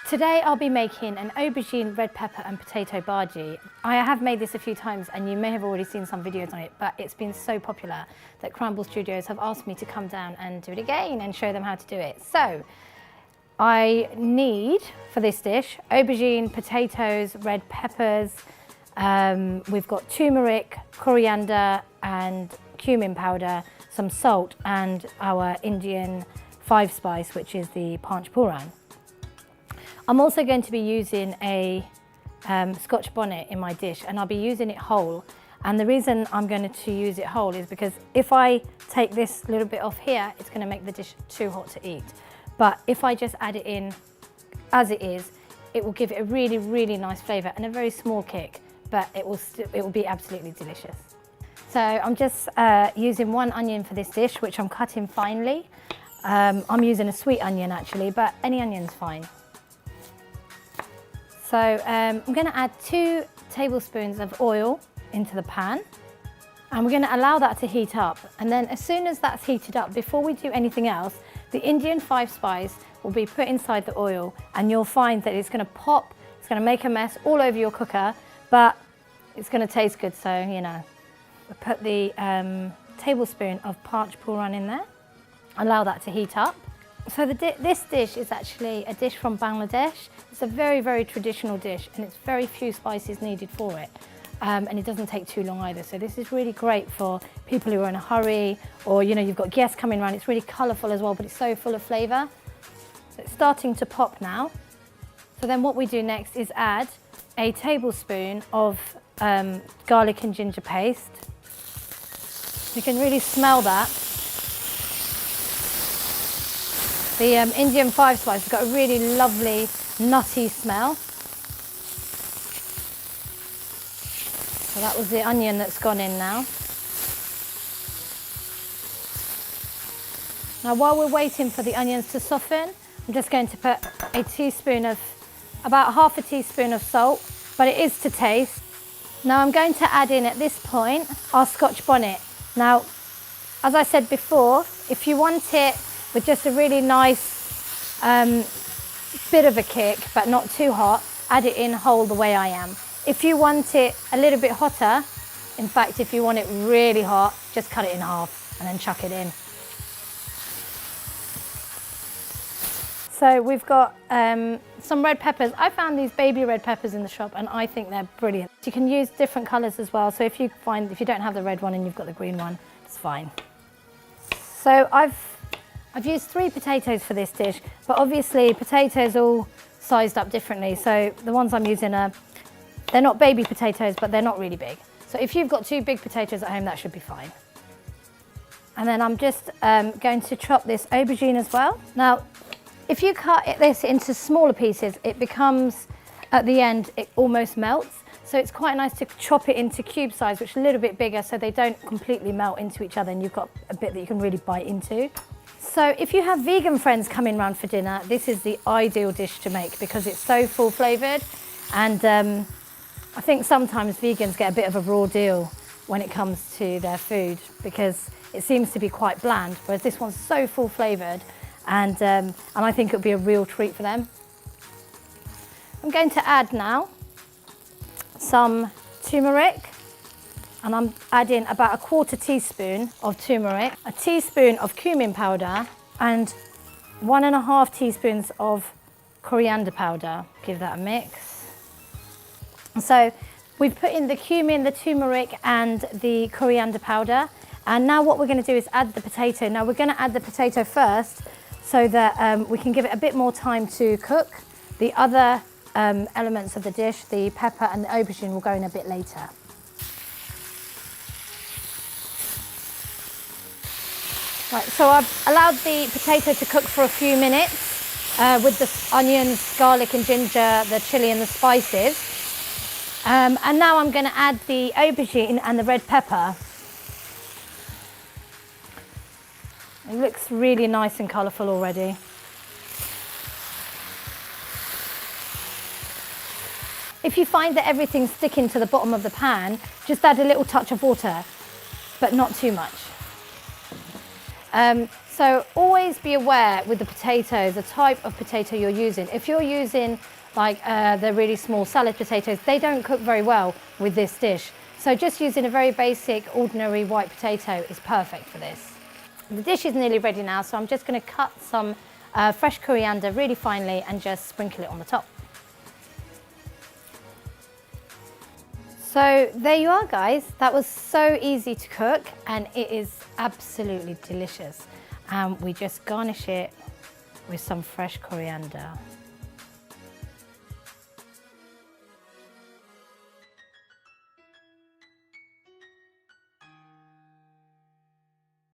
Today I'll be making an aubergine, red pepper and potato bhaji. I have made this a few times and you may have already seen some videos on it, but it's been so popular that Cranble Studios have asked me to come down and do it again and show them how to do it. So I need, for this dish, aubergine, potatoes, red peppers, we've got turmeric, coriander and cumin powder, some salt and our Indian 5-spice, which is the panch pooran. I'm also going to be using a Scotch bonnet in my dish, and I'll be using it whole. And the reason I'm going to use it whole is because if I take this little bit off here, it's going to make the dish too hot to eat. But if I just add it in as it is, it will give it a really, really nice flavour and a very small kick, but it will be absolutely delicious. So I'm just using one onion for this dish, which I'm cutting finely. I'm using a sweet onion actually, but any onion's fine. So I'm going to add 2 tablespoons of oil into the pan, and we're going to allow that to heat up. And then as soon as that's heated up, before we do anything else, the Indian 5-spice will be put inside the oil, and you'll find that it's going to pop, it's going to make a mess all over your cooker, but it's going to taste good, so you know. We'll put the tablespoon of panch pooran in there, allow that to heat up. So this dish is actually a dish from Bangladesh. It's a very, very traditional dish, and it's very few spices needed for it. And it doesn't take too long either. So this is really great for people who are in a hurry, or you know, you've got guests coming around. It's really colourful as well, but it's so full of flavour. So it's starting to pop now. So then what we do next is add a tablespoon of garlic and ginger paste. You can really smell that. The Indian 5-spice has got a really lovely nutty smell. So that was the onion that's gone in now. Now while we're waiting for the onions to soften, I'm just going to put a teaspoon of, about half a teaspoon of salt, but it is to taste. Now I'm going to add in at this point our Scotch bonnet. Now, as I said before, if you want it with just a really nice bit of a kick, but not too hot, add it in whole the way I am. If you want it a little bit hotter, in fact, if you want it really hot, just cut it in half and then chuck it in. So we've got some red peppers. I found these baby red peppers in the shop and I think they're brilliant. You can use different colours as well. So if you don't have the red one and you've got the green one, it's fine. So I've used 3 potatoes for this dish, but obviously potatoes all sized up differently. So the ones I'm using they're not baby potatoes, but they're not really big. So if you've got 2 big potatoes at home, that should be fine. And then I'm just going to chop this aubergine as well. Now, if you cut this into smaller pieces, it becomes, at the end, it almost melts. So it's quite nice to chop it into cube size, which is a little bit bigger, so they don't completely melt into each other and you've got a bit that you can really bite into. So if you have vegan friends coming round for dinner, this is the ideal dish to make because it's so full flavoured. And I think sometimes vegans get a bit of a raw deal when it comes to their food because it seems to be quite bland, whereas this one's so full flavoured, and I think it'll be a real treat for them. I'm going to add now some turmeric, and I'm adding about 1/4 teaspoon of turmeric, a teaspoon of cumin powder, and 1.5 teaspoons of coriander powder. Give that a mix. So we've put in the cumin, the turmeric and the coriander powder, and now what we're going to do is add the potato. Now we're going to add the potato first so that we can give it a bit more time to cook. The other elements of the dish, the pepper and the aubergine, will go in a bit later. Right, so I've allowed the potato to cook for a few minutes with the onions, garlic and ginger, the chilli and the spices. And now I'm going to add the aubergine and the red pepper. It looks really nice and colourful already. If you find that everything's sticking to the bottom of the pan, just add a little touch of water, but not too much. So always be aware with the potatoes, the type of potato you're using. If you're using like the really small salad potatoes, they don't cook very well with this dish. So just using a very basic, ordinary white potato is perfect for this. The dish is nearly ready now, so I'm just going to cut some fresh coriander really finely and just sprinkle it on the top. So there you are, guys. That was so easy to cook and it is absolutely delicious. We just garnish it with some fresh coriander.